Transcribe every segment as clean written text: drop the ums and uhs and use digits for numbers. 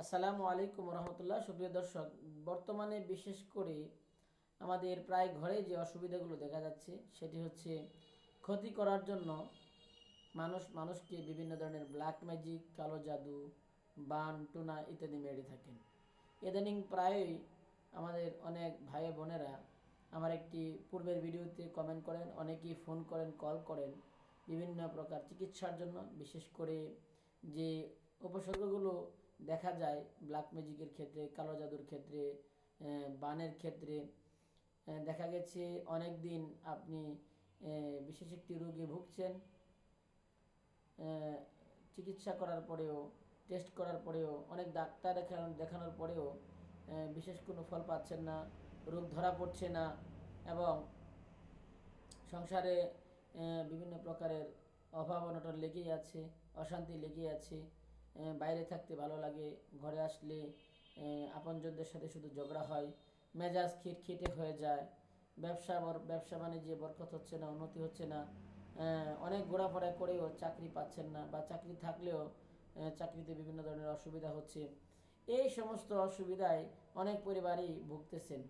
আসসালামু আলাইকুম রহমতুল্লাহ। সুপ্রিয় দর্শক, বর্তমানে বিশেষ করে আমাদের প্রায় ঘরে যে অসুবিধাগুলো দেখা যাচ্ছে সেটি হচ্ছে ক্ষতি করার জন্য মানুষকে বিভিন্ন ধরনের ব্ল্যাক ম্যাজিক, কালো জাদু, বান টুনা ইত্যাদি মেরে থাকেন। ইদানিং প্রায়ই আমাদের অনেক ভাই বোনেরা আমার একটি পূর্বের ভিডিওতে কমেন্ট করেন, অনেকেই ফোন করেন, কল করেন বিভিন্ন প্রকার চিকিৎসার জন্য। বিশেষ করে যে উপসর্গগুলো দেখা যায় ব্ল্যাক ম্যাজিকের ক্ষেত্রে, কালো জাদুর ক্ষেত্রে, বানের ক্ষেত্রে, দেখা গেছে অনেক দিন আপনি বিশেষ একটি রোগে ভুগছেন, চিকিৎসা করার পরেও, টেস্ট করার পরেও, অনেক ডাক্তার দেখানোর পরেও বিশেষ কোনো ফল পাচ্ছেন না, রোগ ধরা পড়ছে না, এবং সংসারে বিভিন্ন প্রকারের অভাব অনটন লেগেই আছে, অশান্তি লেগেই আছে। বাইরে থাকতে ভালো লাগে, ঘরে আসলে আপনজনদের সাথে শুধু ঝগড়া হয়, মেজাজ খিটখিটে হয়ে যায়, ব্যবসা বাণিজ্যে বরকত হচ্ছে না, উন্নতি হচ্ছে না, অনেক ঘোরাফেরা করেও চাকরি পাচ্ছেন না, বা চাকরি থাকলেও চাকরিতে বিভিন্ন ধরনের অসুবিধা হচ্ছে। এই সমস্ত অসুবিধায় অনেক পরিবারই ভুগতেছেন।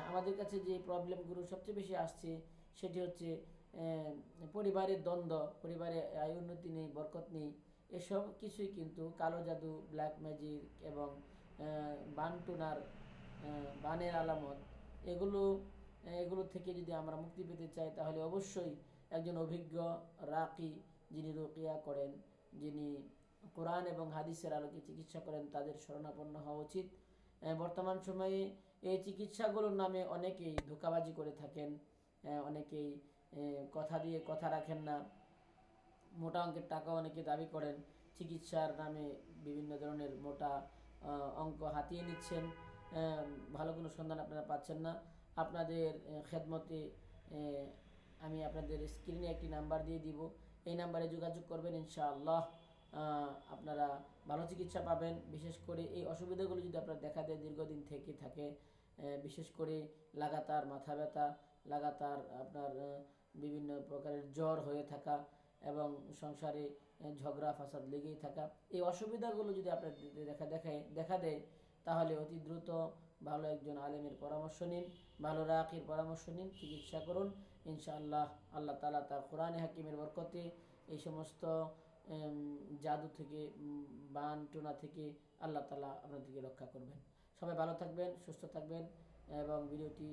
আমাদের কাছে যে প্রবলেমগুলো সবচেয়ে বেশি আসছে সেটি হচ্ছে পরিবারের দ্বন্দ্ব, পরিবারে আয় উন্নতি নেই, বরকত নেই। এসব কিছুই কিন্তু কালো জাদু, ব্ল্যাক ম্যাজিক এবং বানটুনার বানের আলামত। এগুলো এগুলো থেকে যদি আমরা মুক্তি পেতে চাই তাহলে অবশ্যই একজন অভিজ্ঞ রাকি, যিনি রুকিয়া করেন, যিনি কোরআন এবং হাদিসের আলোকে চিকিৎসা করেন, তাদের শরণাপন্ন হওয়া উচিত। বর্তমান সময়ে এই চিকিৎসাগুলোর নামে অনেকেই ধোঁকাবাজি করে থাকেন, অনেকেই কথা দিয়ে কথা রাখেন না, মোটা অঙ্কের টাকা অনেকে দাবি করেন, চিকিৎসার নামে বিভিন্ন ধরনের মোটা অঙ্ক হাতিয়ে নিচ্ছেন। ভালো কোনো সন্ধান আপনারা পাচ্ছেন না। আপনাদের খেদমতে আমি আপনাদের স্ক্রিনে একটি নাম্বার দিয়ে দিব, এই নাম্বারে যোগাযোগ করবেন, ইনশাআল্লাহ আপনারা ভালো চিকিৎসা পাবেন। বিশেষ করে এই অসুবিধাগুলো যদি আপনার দেখা দেয় দীর্ঘদিন থেকে থাকে, বিশেষ করে লাগাতার মাথা ব্যথা, লাগাতার আপনার বিভিন্ন প্রকারের জ্বর হয়ে থাকা, এবং সংসারে ঝগড়া ফাসাদ লেগেই থাকা, এই অসুবিধাগুলো যদি আপনার দেখা দেয় তাহলে অতি দ্রুত ভালো একজন আলেমের পরামর্শ নিন, ভালো রাকির পরামর্শ নিন, চিকিৎসা করুন। ইনশাআল্লাহ আল্লাহ তাআলা তার কোরআনে হাকিমের বরকতে এই সমস্ত জাদু থেকে, বান টুনা থেকে আল্লাহ তাআলা আপনাদেরকে রক্ষা করবেন। সবাই ভালো থাকবেন, সুস্থ থাকবেন, এবং ভিডিওটি